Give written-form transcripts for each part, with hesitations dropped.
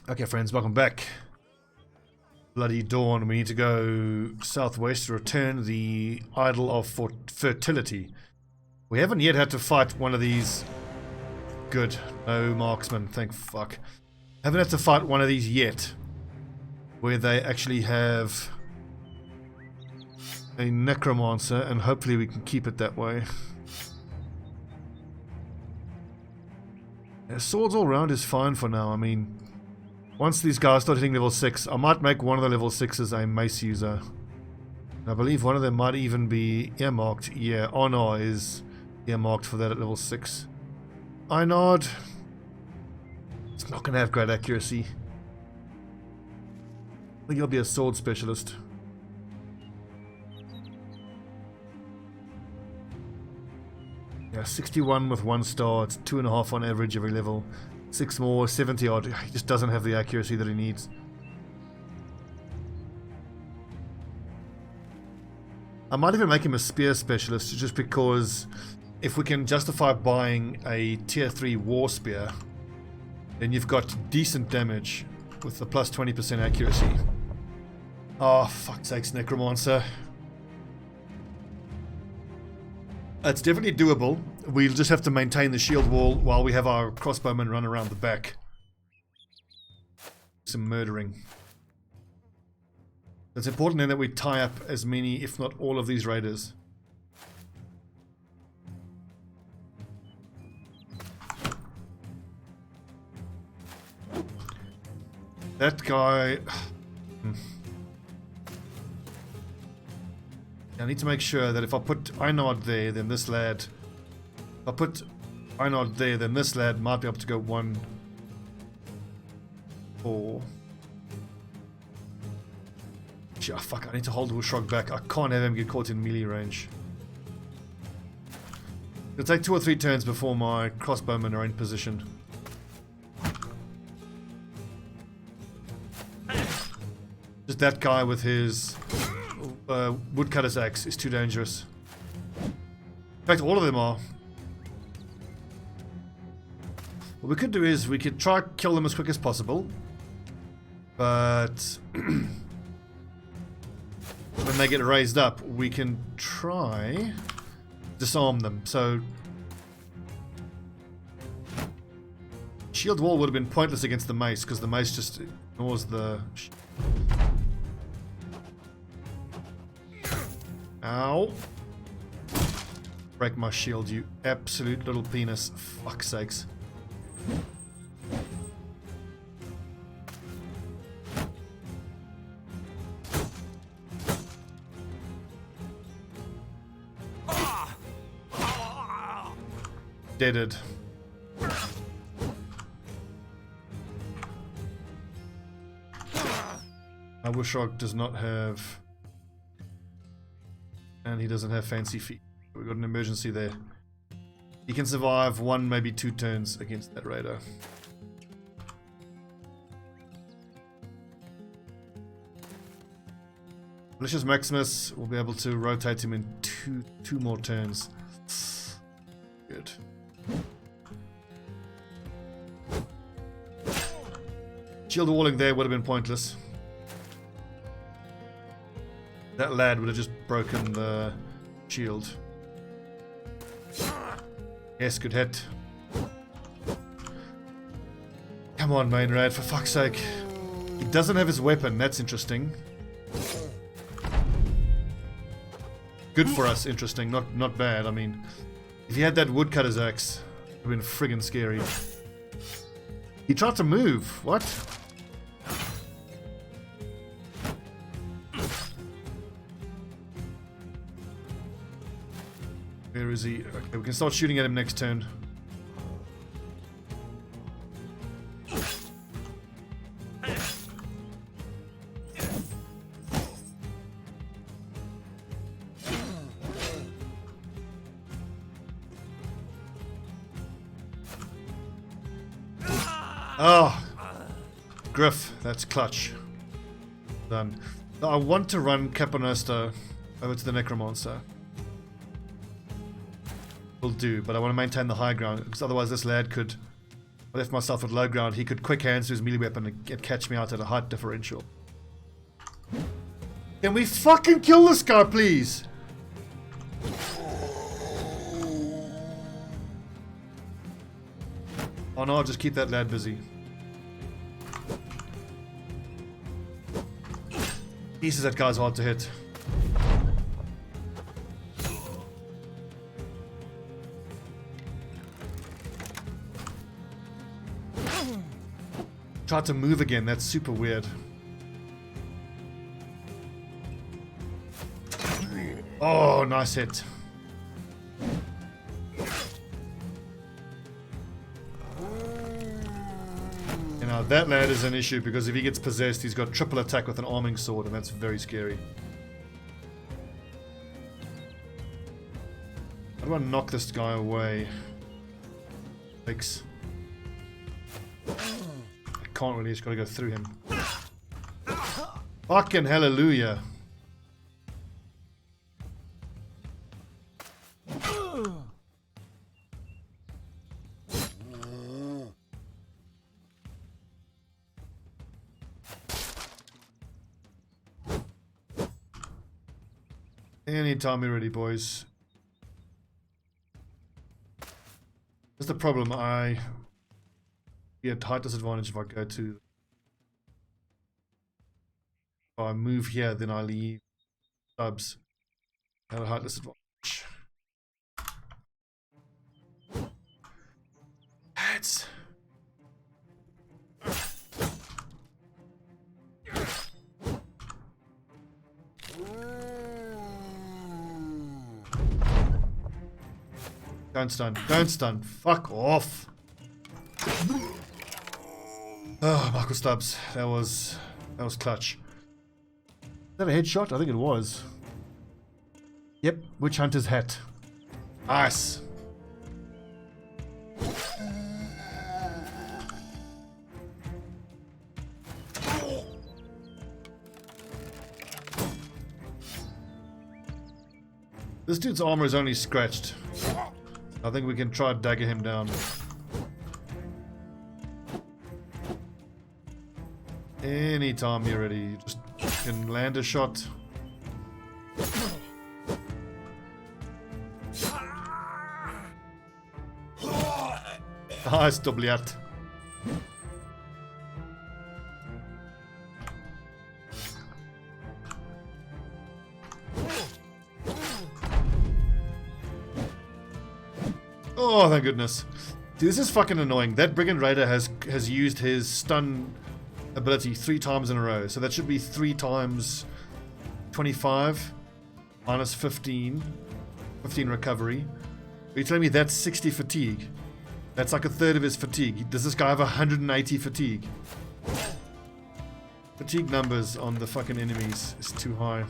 Okay, friends, welcome back. Bloody dawn. We need to go southwest to return the idol of fertility. We haven't yet had to fight one of these. Good. No marksman. Thank fuck. Haven't had to fight one of these yet, where they actually have a necromancer, and hopefully we can keep it that way. Yeah, swords all round is fine for now. I mean, once these guys start hitting level 6, I might make one of the level 6s a mace user. I believe one of them might even be earmarked. Yeah, Honor is earmarked for that at level 6. Einard. It's not going to have great accuracy. I think he'll be a sword specialist. Yeah, 61 with 1 star. It's 2.5 on average every level. 6 more, 70 odd. He just doesn't have the accuracy that he needs. I might even make him a spear specialist, just because if we can justify buying a tier 3 war spear, then you've got decent damage with the plus 20% accuracy. Oh, fuck's sakes, necromancer. It's definitely doable. We'll just have to maintain the shield wall while we have our crossbowmen run around the back. Some murdering. It's important then that we tie up as many, if not all, of these raiders. That guy... I need to make sure that if I put Einard there, then this lad... If I put Einard there, then this lad might be able to go 1, 4... Oh, fuck, I need to hold Wushrog back. I can't have him get caught in melee range. It'll take 2 or 3 turns before my crossbowmen are in position. Just that guy with his woodcutter's axe is too dangerous. In fact, all of them are. What we could do is we could try to kill them as quick as possible, but when they get raised up, we can try disarm them. So shield wall would have been pointless against the mace, because the mace just ignores the... Ow. Break my shield, you absolute little penis. Fuck's sakes. Deaded. Our Wushrog does not have... And he doesn't have fancy feet. We've got an emergency there. He can survive 1, maybe 2 turns against that raider. Malicious Maximus will be able to rotate him in two more turns. Good. Shield walling there would have been pointless. That lad would have just broken the shield. Yes, good hit. Come on, main raid, for fuck's sake. He doesn't have his weapon, that's interesting. Good for us, interesting, not bad. I mean, if he had that woodcutter's axe, it would have been friggin' scary. He tried to move, what? Where is he? Okay, we can start shooting at him next turn. Oh, Griff, that's clutch. Done. I want to run Caponesto over to the Necromancer. Will do, but I want to maintain the high ground, because otherwise this lad could I left myself at low ground, he could quick hands to his melee weapon and catch me out at a height differential. Can we fucking kill this guy, please? Oh no, I'll just keep that lad busy. Jesus, that guy's hard to hit. Tried to move again, that's super weird. Oh, nice hit. You know, that lad is an issue because if he gets possessed, he's got triple attack with an arming sword, and that's very scary. How do I knock this guy away? Thanks. Can't really, just gotta go through him. Fucking hallelujah. Anytime you're ready, boys. That's the problem. I get height disadvantage if I go to. If I move here, then I leave subs at a height disadvantage. That's. Don't stun. Don't stun. Fuck off. Oh, Michael Stubbs. That was clutch. Is that a headshot? I think it was. Yep, Witch Hunter's hat. Nice. This dude's armor is only scratched. I think we can try to dagger him down. Anytime you're ready, you just can land a shot. Nice, Dobliat. Oh, thank goodness. Dude, this is fucking annoying. That Brigand Raider has used his stun ability 3 times in a row. So that should be 3 times 25 minus 15. 15 recovery. Are you telling me that's 60 fatigue? That's like a third of his fatigue. Does this guy have 180 fatigue? Fatigue numbers on the fucking enemies is too high.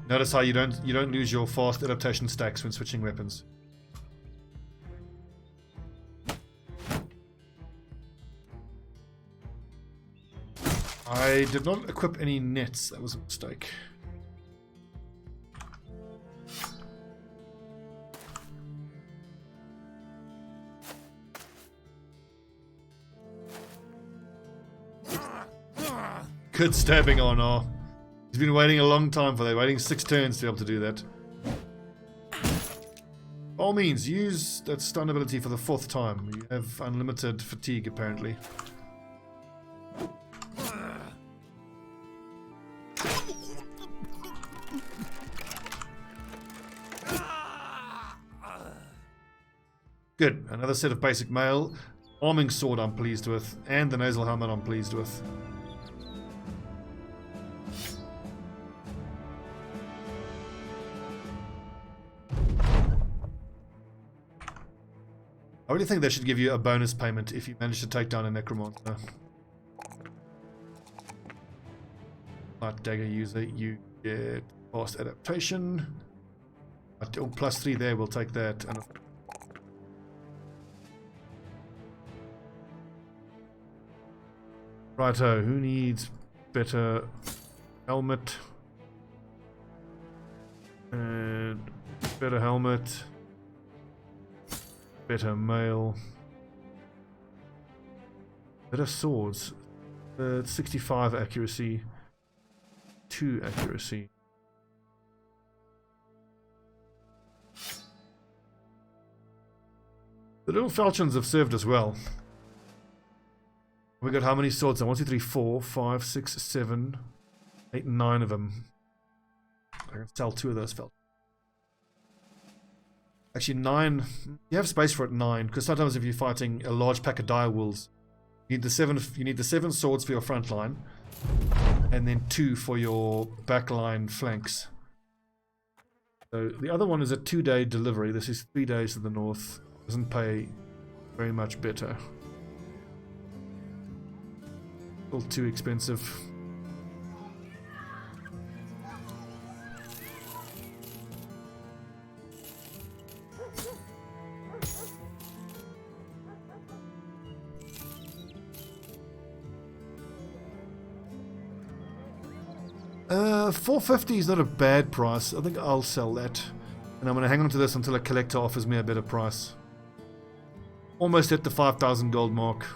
Notice how you don't lose your fast adaptation stacks when switching weapons. I did not equip any nets. That was a mistake. Good stabbing on. Oh. He's been waiting a long time for that, waiting 6 turns to be able to do that. By all means, use that stun ability for the 4th time. You have unlimited fatigue, apparently. Good, another set of basic mail. Arming sword I'm pleased with, and the nasal helmet I'm pleased with. I really think they should give you a bonus payment if you manage to take down a necromancer. Light dagger user, you get fast adaptation. Oh, +3 there, we'll take that. And Righto, who needs better helmet? And better helmet. Better mail. Better swords. 65 accuracy. 2 accuracy. The little falchions have served us well. We got how many swords? 1, 2, 3, 4, 5, 6, 7, 8, 9 of them. I can sell 2 of those falchions. Actually, 9. You have space for it 9, because sometimes if you're fighting a large pack of dire wolves, you need the 7. You need the 7 swords for your front line, and then 2 for your back line flanks. So the other one is a 2-day delivery. This is 3 days to the north. Doesn't pay very much better. Still too expensive. $450 is not a bad price. I think I'll sell that. And I'm going to hang on to this until a collector offers me a better price. Almost hit the 5,000 gold mark.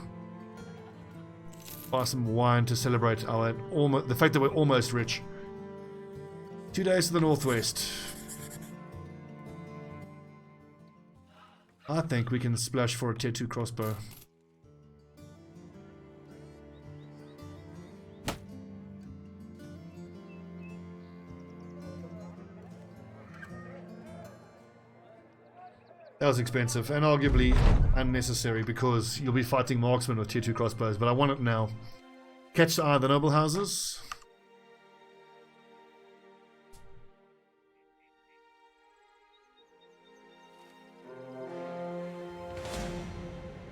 Buy some wine to celebrate our the fact that we're almost rich. 2 days to the northwest. I think we can splash for a tier 2 crossbow. That was expensive and arguably unnecessary because you'll be fighting marksmen with tier 2 crossbows, but I want it now. Catch the eye of the noble houses.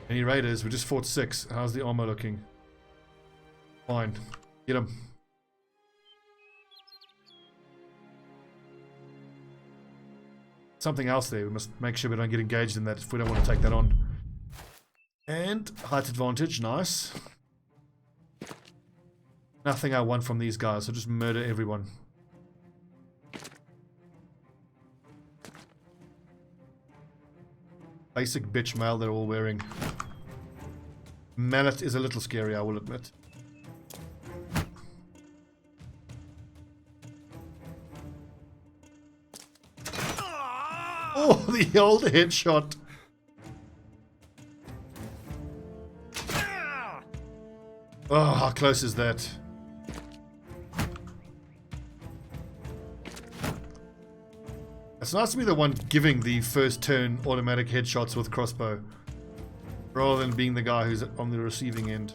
Any raiders? We just fought 6. How's the armor looking? Fine. Get them. Something else there. We must make sure we don't get engaged in that if we don't want to take that on. And height advantage, nice. Nothing I want from these guys, so just murder everyone. Basic bitch mail they're all wearing. Mallet is a little scary, I will admit. Oh, the old headshot. Oh, how close is that? It's nice to be the one giving the first turn automatic headshots with crossbow, rather than being the guy who's on the receiving end.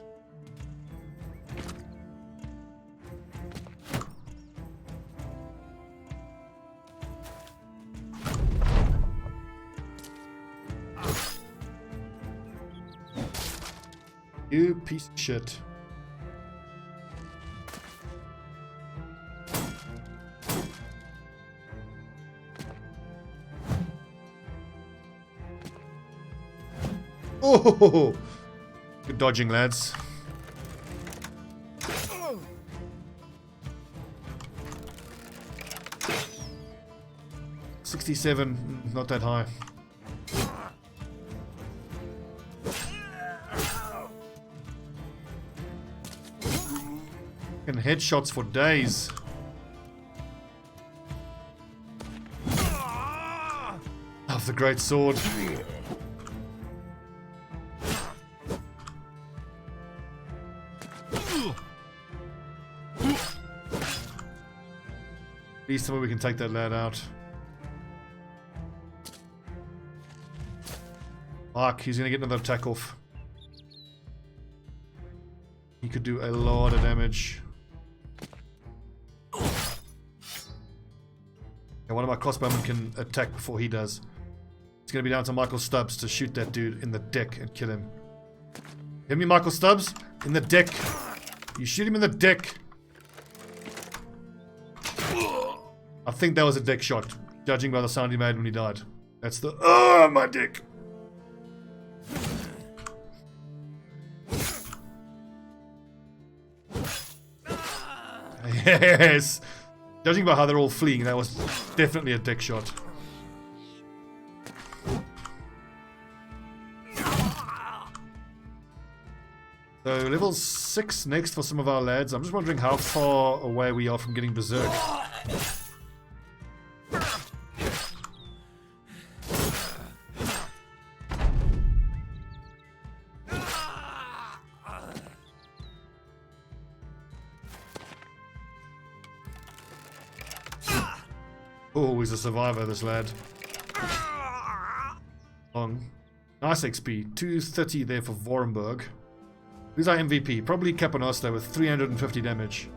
You piece of shit. Oh, good dodging, lads. $67, not that high. And headshots for days. Of the great sword. At least somewhere we can take that lad out. Fuck, he's gonna get another attack off. He could do a lot of damage. And one of my crossbowmen can attack before he does. It's gonna be down to Michael Stubbs to shoot that dude in the dick and kill him. Hit me, Michael Stubbs! In the dick! You shoot him in the dick! I think that was a dick shot, judging by the sound he made when he died. That's the my dick! Yes! Judging by how they're all fleeing, that was definitely a dick shot. So level 6 next for some of our lads. I'm just wondering how far away we are from getting berserk. Oh, he's a survivor, this lad. Long. Nice XP. 230 there for Vorenberg. Who's our MVP? Probably Capanosто with 350 damage.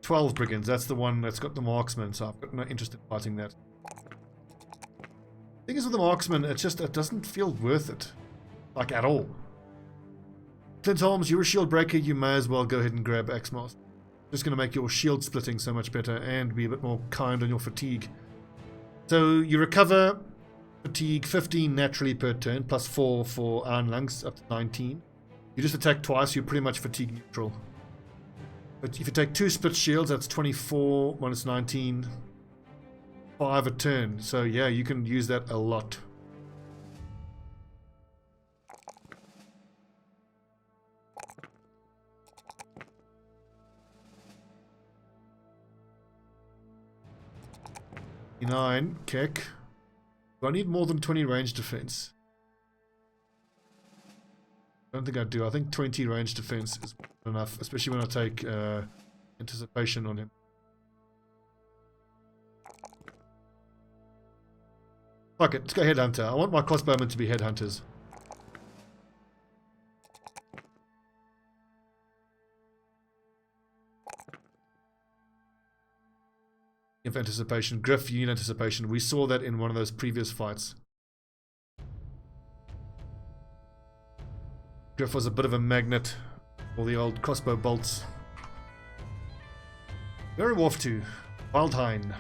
"12 brigands." That's the one that's got the marksman, so I've got no interest in fighting that. Thing is with the marksman, it doesn't feel worth it. Like, at all. Clint Holmes, you're a shield breaker, you may as well go ahead and grab Axemoth. Just going to make your shield splitting so much better and be a bit more kind on your fatigue. So you recover fatigue 15 naturally per turn, plus 4 for Iron Lungs, up to 19. You just attack twice, you're pretty much fatigue neutral. But if you take 2 split shields, that's 24 minus 19, 5 a turn. So yeah, you can use that a lot. Keck. Do I need more than 20 range defense? I don't think I do. I think 20 range defense is enough, especially when I take anticipation on him. Fuck it, let's go headhunter. I want my crossbowmen to be headhunters. If anticipation. Griff, you need anticipation. We saw that in one of those previous fights. Griff was a bit of a magnet for the old crossbow bolts. Where are we off to? Wildhain.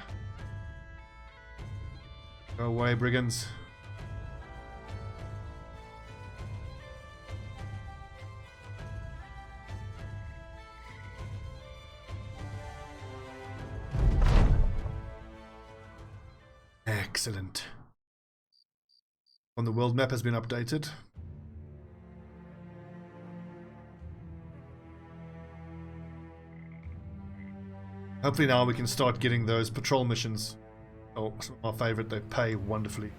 Go away, brigands. Excellent. On the world map has been updated. Hopefully now we can start getting those patrol missions. Oh, some of my favorite, they pay wonderfully.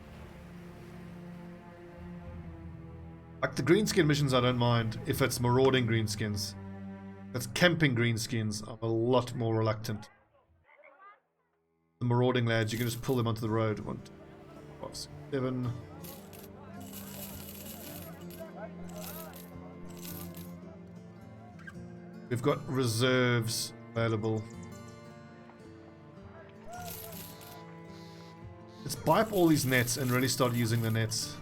Like the greenskin missions I don't mind if it's marauding greenskins. If it's camping greenskins, I'm a lot more reluctant. The marauding lads, you can just pull them onto the road. 1, 2, 5, 6, 7. We've got reserves available. Let's buy up all these nets and really start using the nets.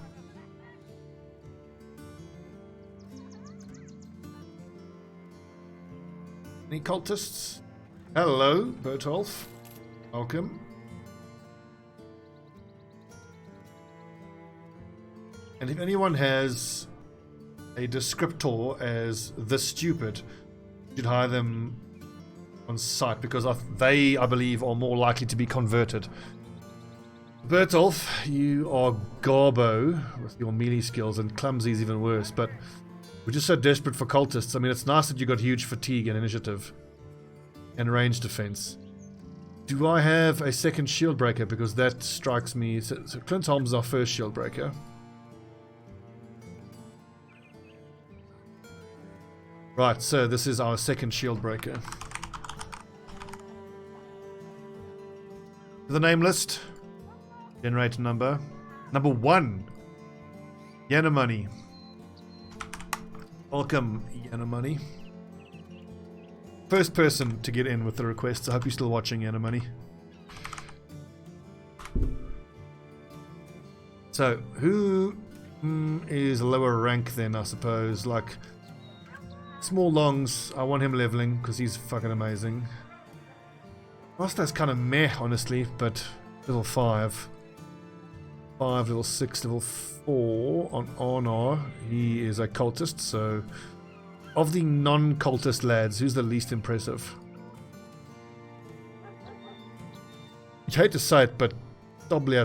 Any cultists? Hello, Bertolf. Welcome. And if anyone has a descriptor as the stupid, you should hire them on site because they, I believe, are more likely to be converted. Bertolf, you are Garbo with your melee skills, and clumsy is even worse, but we're just so desperate for cultists. I mean, it's nice that you got huge fatigue and initiative and range defense. Do I have a second shield breaker? Because that strikes me. So Clint Holmes is our first shield breaker. Right, so this is our second shield breaker. The name list. Generate number. Number 1. Yanamani. Welcome, Yanamani. First person to get in with the requests. I hope you're still watching, Yanamani. So, who is lower rank then, I suppose? Like, Small Longs, I want him leveling because he's fucking amazing. Rosta's kind of meh, honestly, but level 5. 5, level 6, level 4 on honor. He is a cultist, so of the non-cultist lads, who's the least impressive? I'd hate to say it, but Stobbie.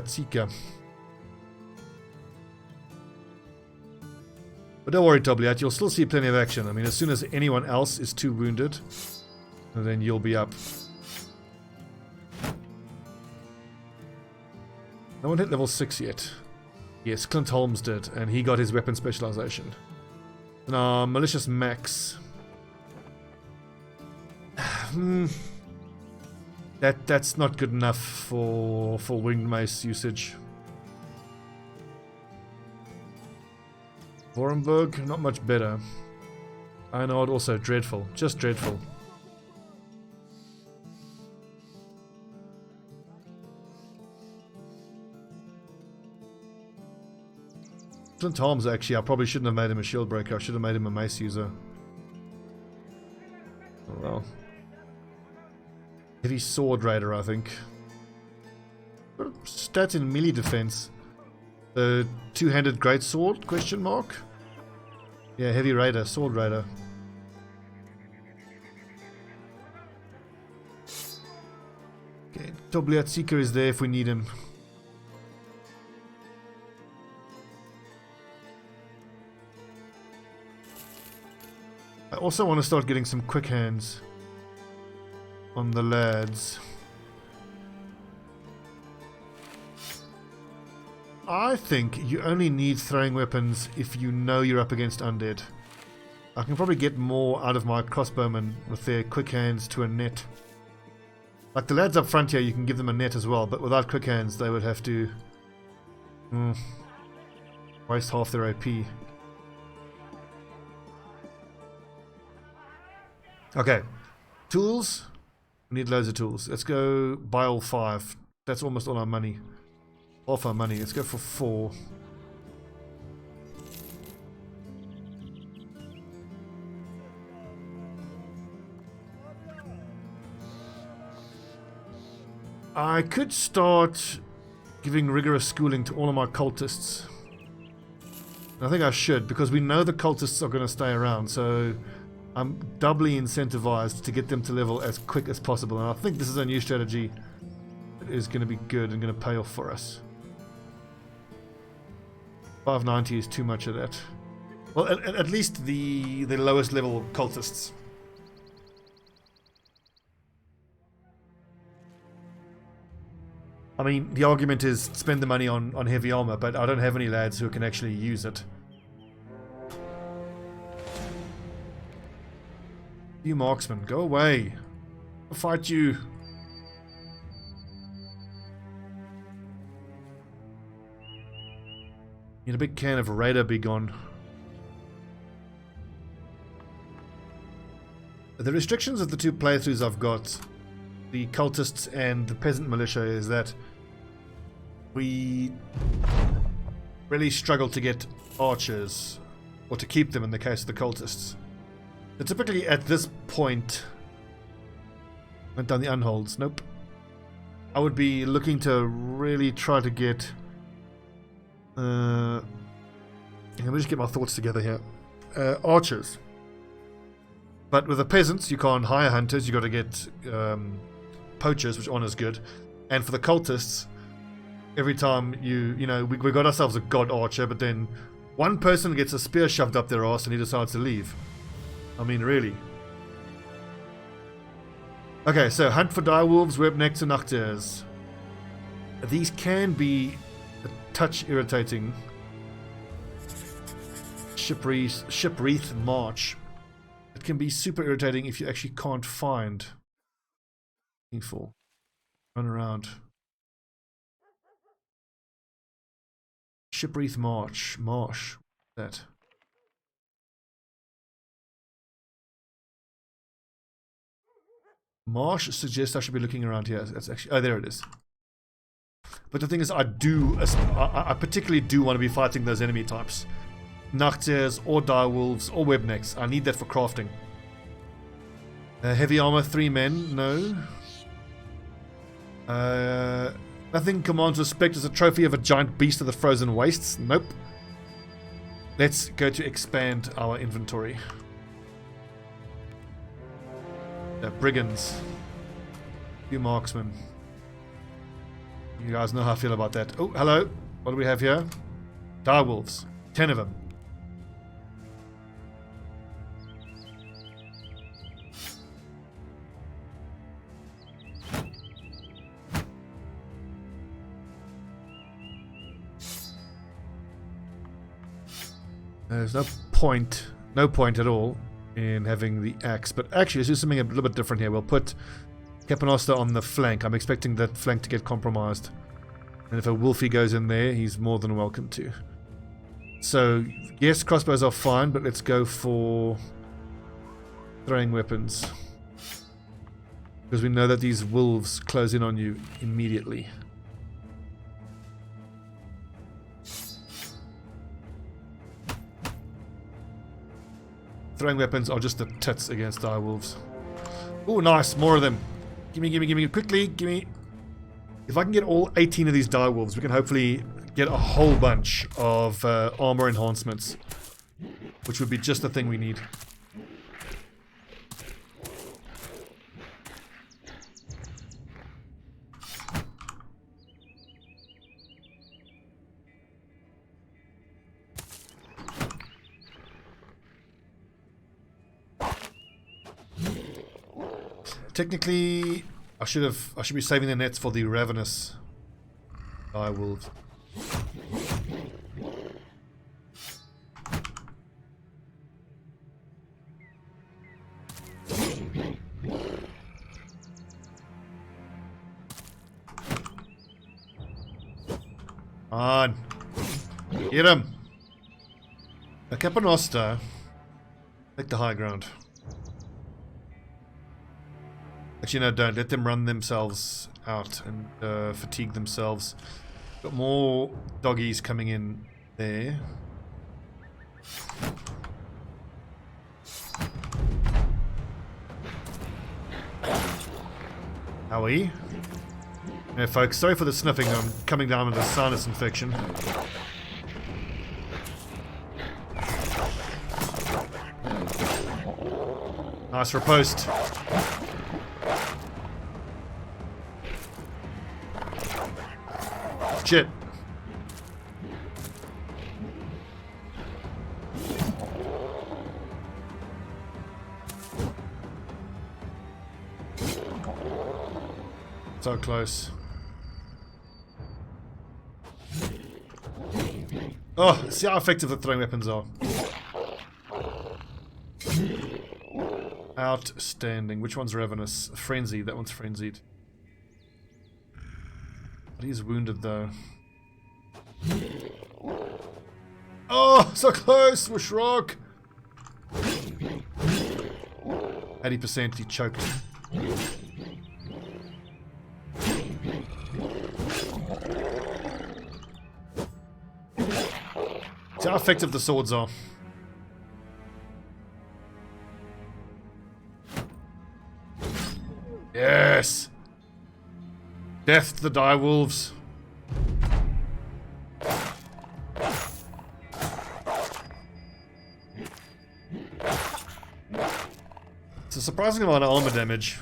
But don't worry, Stobbie, you'll still see plenty of action. I mean, as soon as anyone else is too wounded, then you'll be up. No one hit level 6 yet. Yes, Clint Holmes did, and he got his weapon specialization. Now, malicious max. That's not good enough for winged mace usage. Vorenberg, not much better. Einard also dreadful, just dreadful. Clint Holmes, actually, I probably shouldn't have made him a shield breaker. I should have made him a mace user. Oh well. Heavy sword raider, I think. Stats in melee defense. The two-handed greatsword? Question mark. Yeah, heavy raider, sword raider. Okay, Tobliat Seeker is there if we need him. I also want to start getting some quick hands on the lads. I think you only need throwing weapons if you know you're up against undead. I can probably get more out of my crossbowmen with their quick hands to a net. Like the lads up front here, you can give them a net as well, but without quick hands they would have to waste half their AP. Okay, tools. We need loads of tools. Let's go buy all 5. That's almost all our money. Half our money. Let's go for 4. I could start giving rigorous schooling to all of my cultists. I think I should, because we know the cultists are going to stay around, so I'm doubly incentivized to get them to level as quick as possible, and I think this is a new strategy that is going to be good and going to pay off for us. 590 is too much of that. Well, at least the lowest level cultists. I mean, the argument is spend the money on heavy armor, but I don't have any lads who can actually use it. You marksman, go away. I'll fight you. Need a big can of Raider be gone. The restrictions of the 2 playthroughs I've got, the cultists and the peasant militia, is that we really struggle to get archers, or to keep them in the case of the cultists. So typically at this point, went down the unholds, nope. I would be looking to really try to get, let me just get my thoughts together here. Archers. But with the peasants, you can't hire hunters, you got to get poachers, which honor's good. And for the cultists, every time we got ourselves a god archer, but then one person gets a spear shoved up their ass and he decides to leave. I mean, really. Okay, so hunt for direwolves, webnecks, and nachters. These can be a touch irritating. Shipwreath March. It can be super irritating if you actually can't find info. Run around. Shipwreath Marsh. What's that? Marsh suggests I should be looking around here. That's actually, oh, there it is. But the thing is, I particularly do want to be fighting those enemy types. Nachters or direwolves or webnecks. I need that for crafting. Heavy armor, 3 men. No. Nothing commands respect as a trophy of a giant beast of the frozen wastes. Nope. Let's go to expand our inventory. Brigands. Few marksmen. You guys know how I feel about that. Oh, hello. What do we have here? Direwolves. 10 of them. There's no point at all in having the axe, but actually let's do something a little bit different here. We'll put Capanosta on the flank. I'm expecting that flank to get compromised, and if a wolfie goes in there, he's more than welcome to. So yes, crossbows are fine, but let's go for throwing weapons, because we know that these wolves close in on you immediately. Throwing weapons are just the tits against direwolves. Oh, nice. More of them. Gimme. Quickly, gimme. If I can get all 18 of these direwolves, we can hopefully get a whole bunch of armor enhancements, which would be just the thing we need. Technically, I should be saving the nets for the ravenous direwolves. On. Get him. A Capanosta. Take the high ground. Actually, no, don't. Let them run themselves out and fatigue themselves. Got more doggies coming in there. How are we? Yeah, folks, sorry for the sniffing. I'm coming down with a sinus infection. Nice riposte. Shit. So close. Oh, see how effective the throwing weapons are. Outstanding. Which one's ravenous? Frenzied. That one's frenzied. But he's wounded though. Oh, so close! Wish rock! 80% he choked. See how effective the swords are. Yes! Death to the direwolves. It's a surprising amount of armor damage.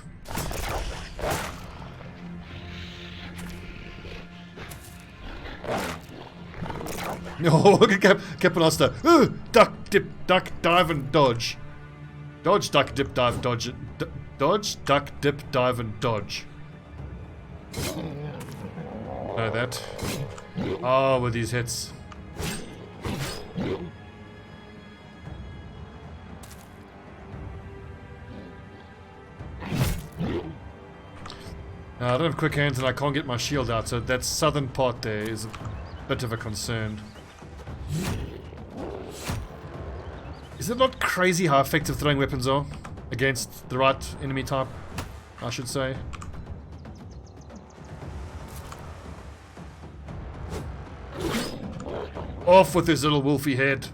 Oh, look at Capanosta. Duck, dip, duck, dive, and dodge. Dodge, duck, dip, dive, dodge. Dodge, duck, dip, dive, and dodge. Know that. Oh, with these hits. Now, I don't have quick hands and I can't get my shield out, so that southern part there is a bit of a concern. Is it not crazy how effective throwing weapons are against the right enemy type, I should say? Off with his little wolfy head.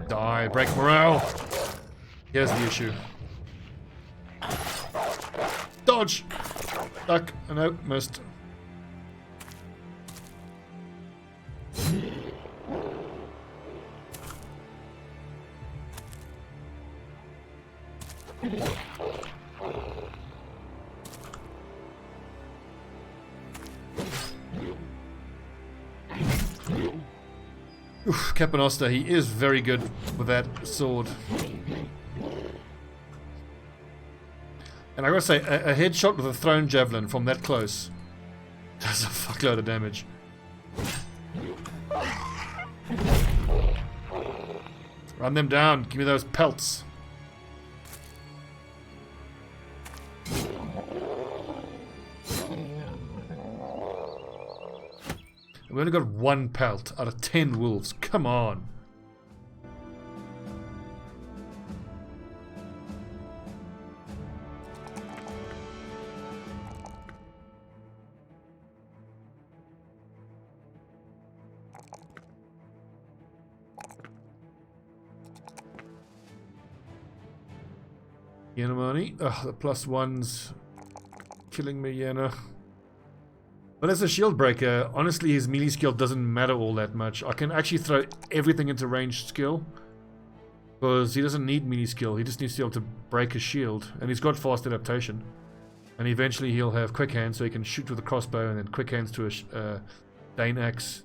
Die, break morale. Here's the issue. Dodge! Duck. No, missed. Oof, Capanosta, he is very good with that sword. And I gotta say, a headshot with a thrown javelin from that close does a fuckload of damage. Run them down, give me those pelts. We only got 1 pelt out of 10 wolves. Come on. Yenna money. Ugh, the +1's killing me, Yenna. But as a shield breaker, honestly his melee skill doesn't matter all that much. I can actually throw everything into ranged skill. Because he doesn't need melee skill, he just needs to be able to break a shield. And he's got fast adaptation. And eventually he'll have quick hands so he can shoot with a crossbow and then quick hands to a Dane axe.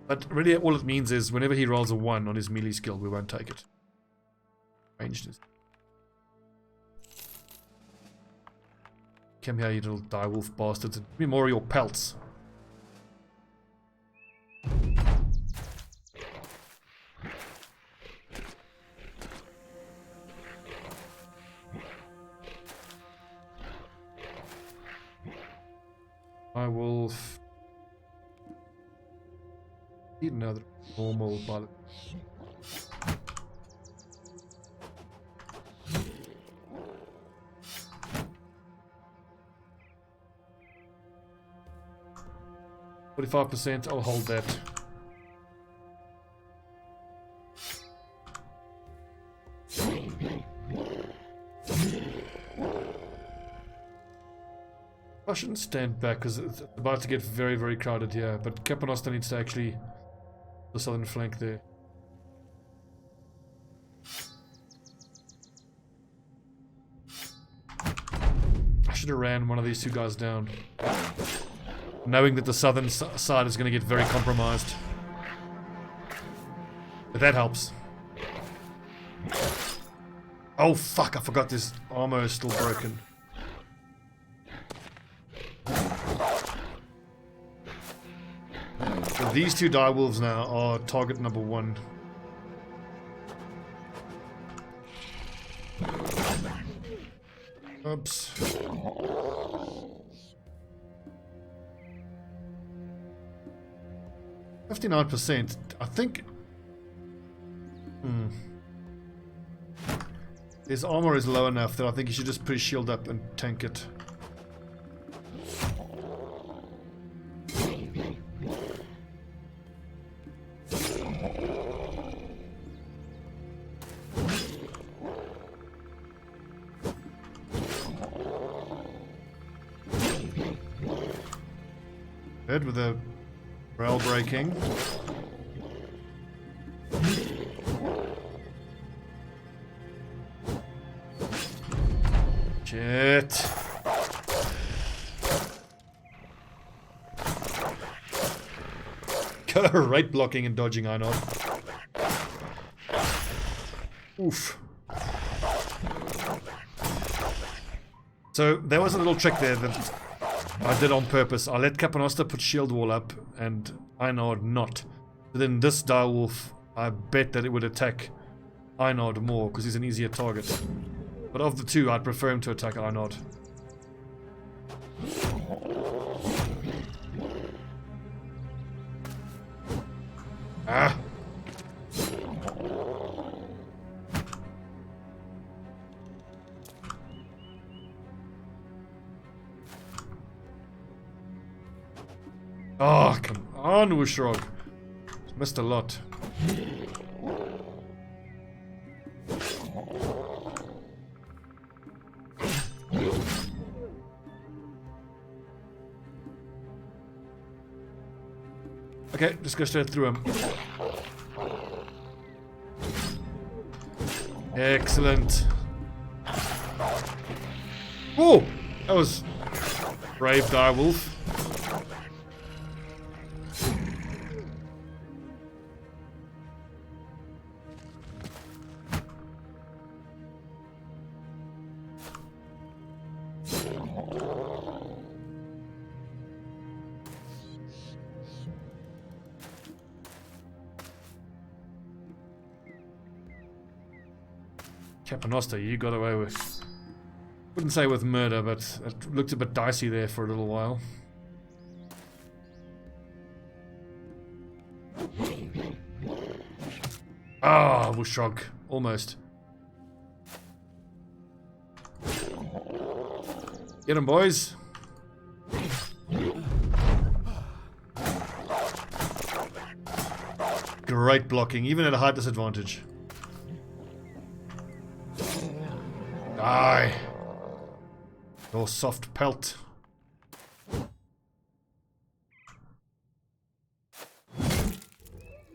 But really all it means is whenever he rolls a 1 on his melee skill, we won't take it. Ranged is... Come here, you little direwolf bastards, and give me more of your pelts. Direwolf. Need another normal bullet. %, I'll hold that. I shouldn't stand back because it's about to get very, very crowded here, but Capanosta needs to actually the southern flank there. I should have ran one of these 2 guys down, knowing that the southern side is going to get very compromised. But that helps. Oh fuck, I forgot this armor is still broken. So these 2 direwolves now are target number 1. Oops. %, I think. His armor is low enough that I think he should just put his shield up and tank it. Good with the rail breaking. Shit. Right blocking and dodging, I know. Oof. So there was a little trick there that I did on purpose. I let Capanosta put shield wall up and Einard not. But then this direwolf, I bet that it would attack Einard more because he's an easier target. But of the 2, I'd prefer him to attack Einard. Ah! Oh, come on, Ushrog. Missed a lot. Okay, just go straight through him. Excellent. Whoa! That was brave direwolf. Capanosta, you got away with... Wouldn't say with murder, but it looked a bit dicey there for a little while. Ah, Wushog. Almost. Get him, boys. Great blocking, even at a high disadvantage. Die. Your soft pelt.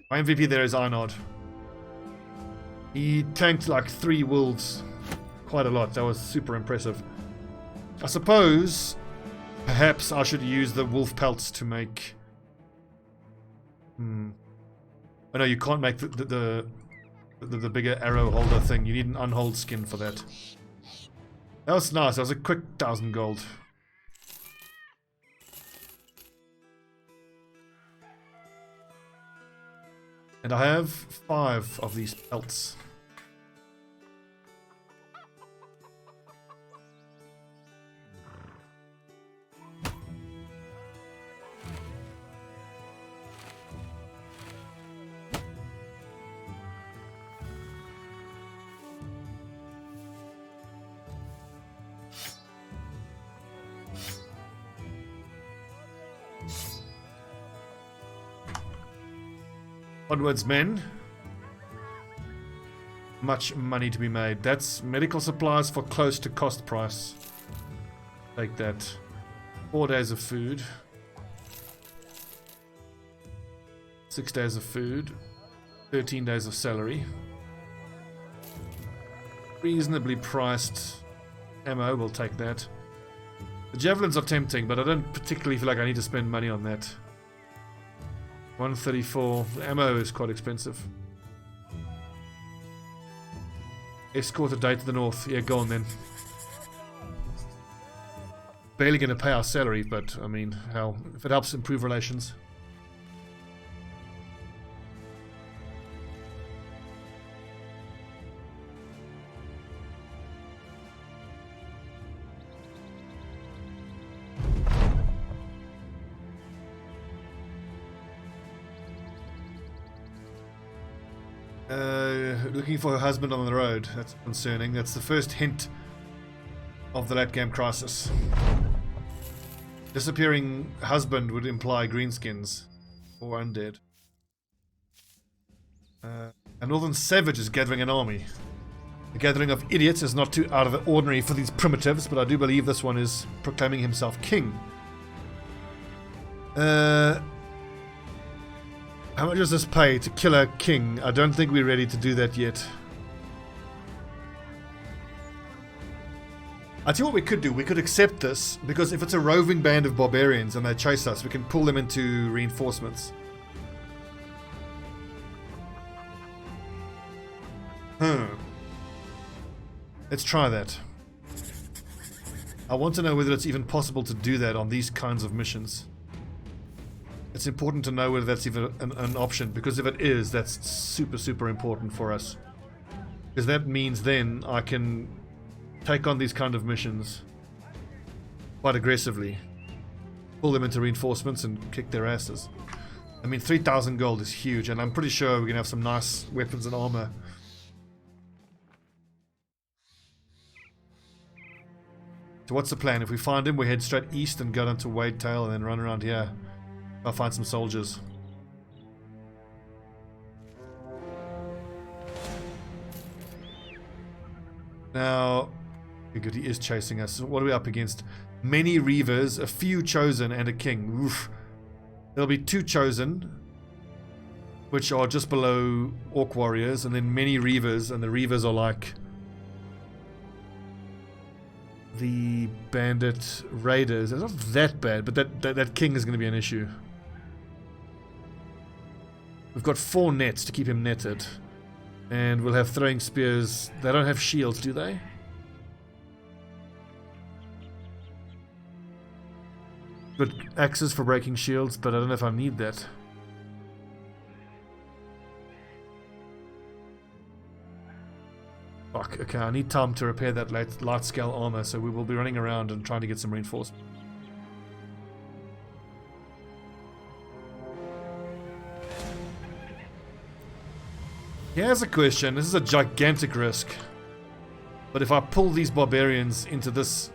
My MVP there is Einard. He tanked like 3 wolves. Quite a lot. That was super impressive. I suppose perhaps I should use the wolf pelts to make... Oh no, you can't make the bigger arrow holder thing. You need an unhold skin for that. That was nice. That was a quick 1,000 gold. And I have 5 of these pelts. Onwards, men. Much money to be made. That's medical supplies for close to cost price. Take that. 4 days of food. 6 days of food. 13 days of salary. Reasonably priced ammo, we'll take that. The javelins are tempting, but I don't particularly feel like I need to spend money on that. 134. The ammo is quite expensive. Escort a day to the north. Yeah, go on then. Barely going to pay our salary, but I mean, how if it helps improve relations. Looking for her husband on the road. That's concerning. That's the first hint of the late game crisis. Disappearing husband would imply greenskins or undead. A northern savage is gathering an army. The gathering of idiots is not too out of the ordinary for these primitives, but I do believe this one is proclaiming himself king. How much does this pay to kill a king? I don't think we're ready to do that yet. I tell you what we could do. We could accept this, because if it's a roving band of barbarians and they chase us, we can pull them into reinforcements. Let's try that. I want to know whether it's even possible to do that on these kinds of missions. It's important to know whether that's even an option, because if it is, that's super, super important for us. Because that means then I can take on these kind of missions quite aggressively. Pull them into reinforcements and kick their asses. I mean, 3,000 gold is huge, and I'm pretty sure we're going to have some nice weapons and armor. So what's the plan? If we find him, we head straight east and go down to Wadetail and then run around here. I'll find some soldiers. Now, good, he is chasing us. What are we up against? Many reavers, a few chosen, and a king. Oof. There'll be 2 chosen, which are just below Orc Warriors, and then many Reavers, and the Reavers are like the Bandit Raiders. It's not that bad, but that King is going to be an issue. We've got 4 nets to keep him netted. And we'll have throwing spears. They don't have shields, do they? Got axes for breaking shields, but I don't know if I need that. Fuck, okay, I need time to repair that light scale armor, so we will be running around and trying to get some reinforcements. Here's a question. This is a gigantic risk. But if I pull these barbarians into this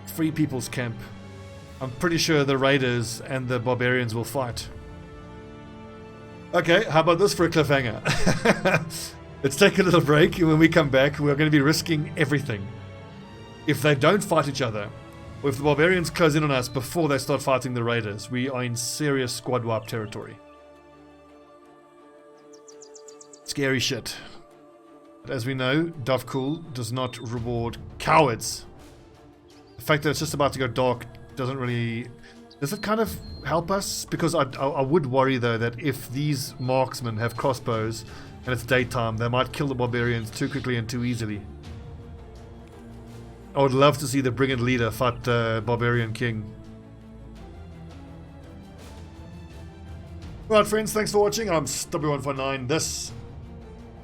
free people's camp, I'm pretty sure the raiders and the barbarians will fight. Okay, how about this for a cliffhanger? Let's take a little break, and when we come back, we're going to be risking everything. If they don't fight each other, or if the barbarians close in on us before they start fighting the raiders, we are in serious squad wipe territory. Scary shit. But as we know, Dovekul does not reward cowards. The fact that it's just about to go dark doesn't really... Does it kind of help us? Because I would worry, though, that if these marksmen have crossbows and it's daytime, they might kill the barbarians too quickly and too easily. I would love to see the brigand leader fight the barbarian king. Right, friends, thanks for watching. I'm Stobbie149. This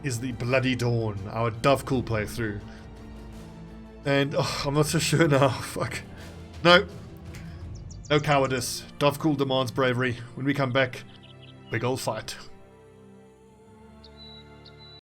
is the Bloody Dawn, our Dovekul playthrough. And I'm not so sure now. Fuck. No cowardice. Dovekul demands bravery. When we come back, big ol' fight.